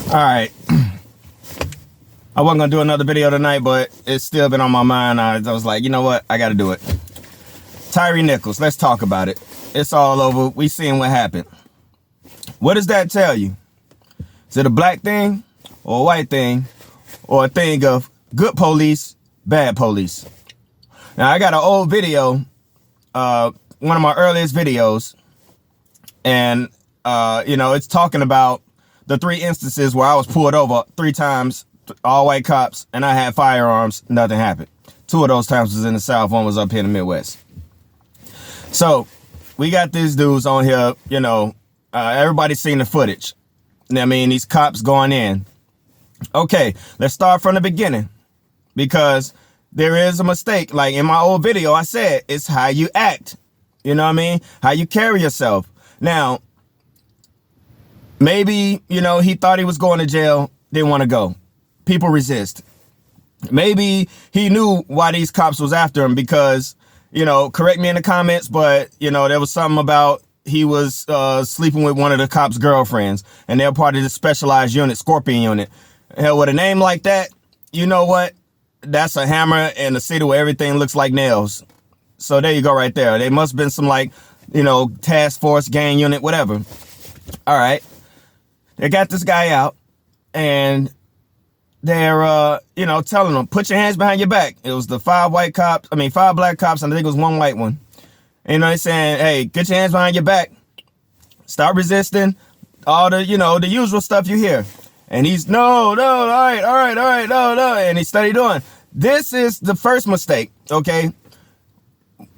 All right. I wasn't going to do another video tonight, but it's still been on my mind. I was like, you know what? I got to do it. Tyre Nichols, let's talk about it. It's all over. We seen what happened. What does that tell you? Is it a black thing or a white thing or a thing of good police, bad police? Now, I got an old video, one of my earliest videos, and, it's talking about the 3 instances where I was pulled over 3 times, all white cops, and I had firearms. Nothing happened. 2 of those times was in the South. 1 was up here in the Midwest. So we got these dudes on here, everybody's seen the footage. I mean, these cops going in. Okay, let's start from the beginning, because there is a mistake. Like in my old video, I said it's how you act. You know what I mean? How you carry yourself. Now, maybe, he thought he was going to jail, didn't want to go. People resist. Maybe he knew why these cops was after him because, correct me in the comments, but, there was something about he was sleeping with one of the cops' girlfriends, and they're part of the specialized unit, Scorpion unit. Hell, with a name like that, you know what? That's a hammer in a city where everything looks like nails. So there you go right there. They must have been some task force, gang unit, whatever. All right. They got this guy out and they're, telling him, put your hands behind your back. It was the 5 black cops, and I think it was 1 white one. And, they're saying, hey, get your hands behind your back. Stop resisting. All the, the usual stuff you hear. And he's, no, all right, no. And he started doing. This is the first mistake, okay?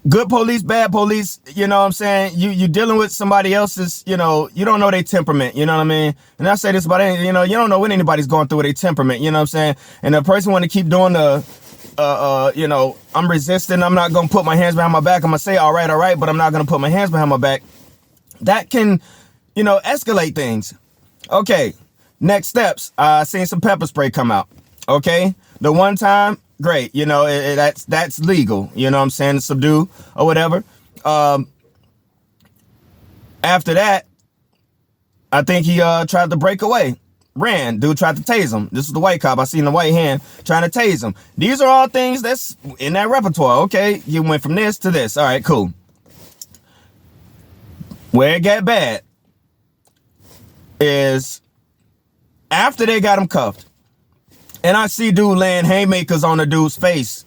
Good police, bad police, you know what I'm saying? You dealing with somebody else's, you don't know their temperament, you know what I mean? And I say this about any, you don't know what anybody's going through with their temperament, you know what I'm saying? And the person want to keep doing the, I'm resisting, I'm not going to put my hands behind my back, I'm going to say, all right, but I'm not going to put my hands behind my back. That can, escalate things. Okay, next steps, seen some pepper spray come out, okay? The one time, great, that's legal, you know what I'm saying, to subdue or whatever. After that, I think he tried to break away, ran. Dude tried to tase him. This is the white cop. I seen the white hand trying to tase him. These are all things that's in that repertoire. Okay, you went from this to this. All right, cool. Where it got bad is after they got him cuffed, and I see dude laying haymakers on the dude's face.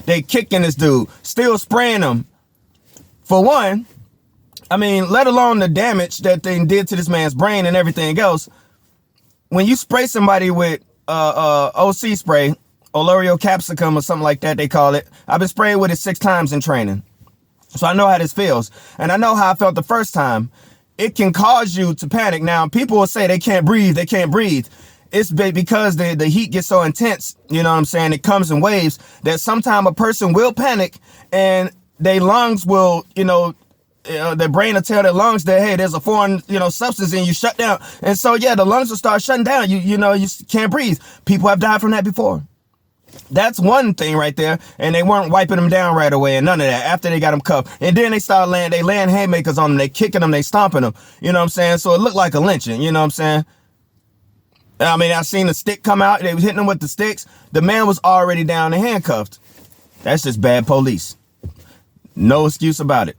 They kicking this dude, still spraying him. For one, I mean, let alone the damage that they did to this man's brain and everything else. When you spray somebody with O.M.C spray, Oloreo capsicum or something like that, they call it. I've been sprayed with it 6 times in training. So I know how this feels. And I know how I felt the first time. It can cause you to panic. Now, people will say they can't breathe. It's because the heat gets so intense, you know what I'm saying? It comes in waves that sometime a person will panic and their lungs will, their brain will tell their lungs that, hey, there's a foreign, substance in you, shut down. And so, yeah, the lungs will start shutting down. You can't breathe. People have died from that before. That's one thing right there. And they weren't wiping them down right away and none of that after they got them cuffed. And then they laying haymakers on them. They kicking them, they stomping them. You know what I'm saying? So it looked like a lynching, you know what I'm saying? I mean, I seen the stick come out. They was hitting him with the sticks. The man was already down and handcuffed. That's just bad police. No excuse about it.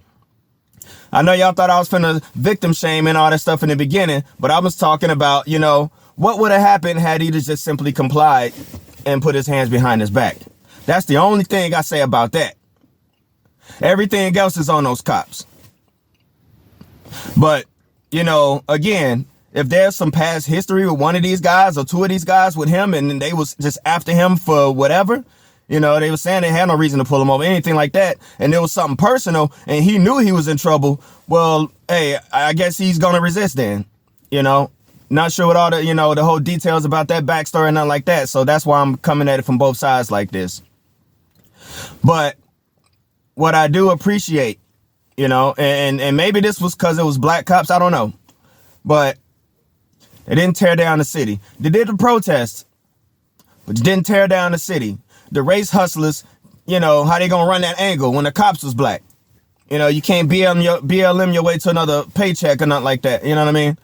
I know y'all thought I was finna victim shame and all that stuff in the beginning, but I was talking about, what would have happened had he just simply complied and put his hands behind his back. That's the only thing I say about that. Everything else is on those cops. But, again, if there's some past history with one of these guys or 2 of these guys with him and they was just after him for whatever, they were saying they had no reason to pull him over, anything like that, and there was something personal and he knew he was in trouble, well, hey, I guess he's going to resist then, Not sure what all the, the whole details about that backstory and nothing like that, so that's why I'm coming at it from both sides like this. But what I do appreciate, and maybe this was because it was black cops, I don't know, but they didn't tear down the city. They did the protests, but they didn't tear down the city. The race hustlers, how they gonna run that angle when the cops was black? You can't BLM your way to another paycheck or nothing like that. You know what I mean?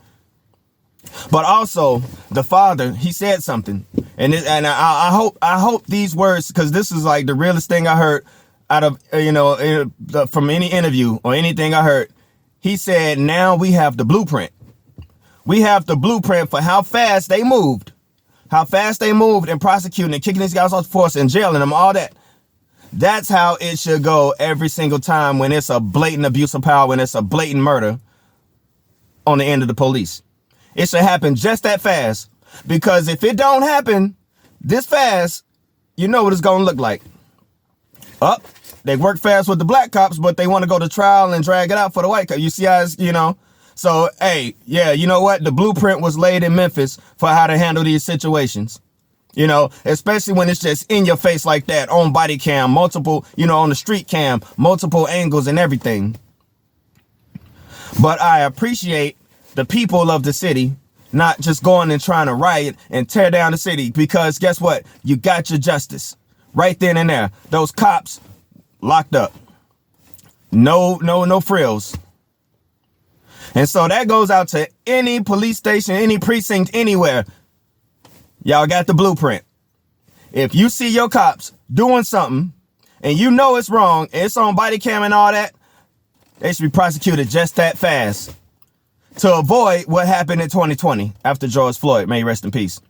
But also, the father, he said something, and I hope these words, because this is like the realest thing I heard out of from any interview or anything I heard. He said, now we have the blueprint. We have the blueprint for how fast they moved in prosecuting and kicking these guys off the force and jailing them, all that. That's how it should go every single time when it's a blatant abuse of power, when it's a blatant murder on the end of the police. It should happen just that fast, because if it don't happen this fast, you know what it's going to look like. They work fast with the black cops, but they want to go to trial and drag it out for the white cops. You see how it's, So, hey, yeah, you know what? The blueprint was laid in Memphis for how to handle these situations. Especially when it's just in your face like that, on body cam, multiple, on the street cam, multiple angles and everything. But I appreciate the people of the city not just going and trying to riot and tear down the city, because guess what? You got your justice right then and there. Those cops locked up. No frills. And so that goes out to any police station, any precinct, anywhere. Y'all got the blueprint. If you see your cops doing something and you know it's wrong, and it's on body cam and all that, they should be prosecuted just that fast to avoid what happened in 2020 after George Floyd. May he rest in peace.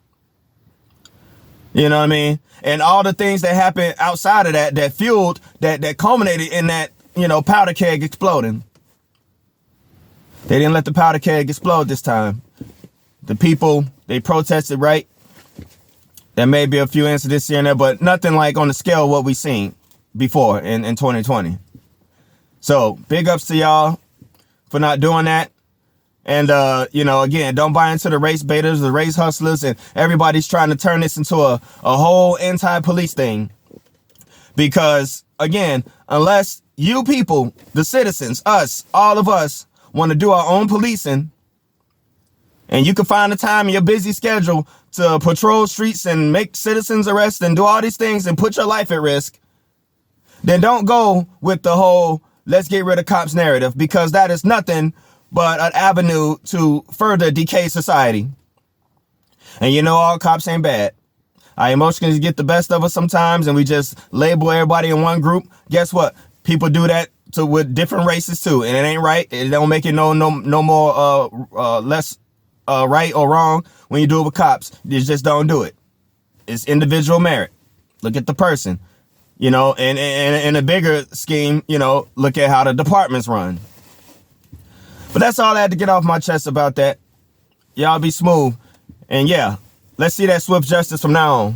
You know what I mean? And all the things that happened outside of that fueled, that culminated in that, powder keg exploding. They didn't let the powder keg explode this time. The people, they protested, right? There may be a few incidents here and there, but nothing like on the scale of what we've seen before in 2020. So big ups to y'all for not doing that. And, again, don't buy into the race baiters, the race hustlers, and everybody's trying to turn this into a whole anti-police thing. Because, again, unless you people, the citizens, us, all of us, want to do our own policing, and you can find the time in your busy schedule to patrol streets and make citizens arrests and do all these things and put your life at risk, then don't go with the whole let's get rid of cops narrative, because that is nothing but an avenue to further decay society. And all cops ain't bad. Our emotions get the best of us sometimes, and we just label everybody in one group. Guess what? People do that with different races too, and it ain't right. It don't make it no more less right or wrong when you do it with cops. You just don't do it. It's individual merit. Look at the person, and in a bigger scheme, look at how the departments run. But that's all I had to get off my chest about that. Y'all be smooth. And yeah, let's see that swift justice from now on.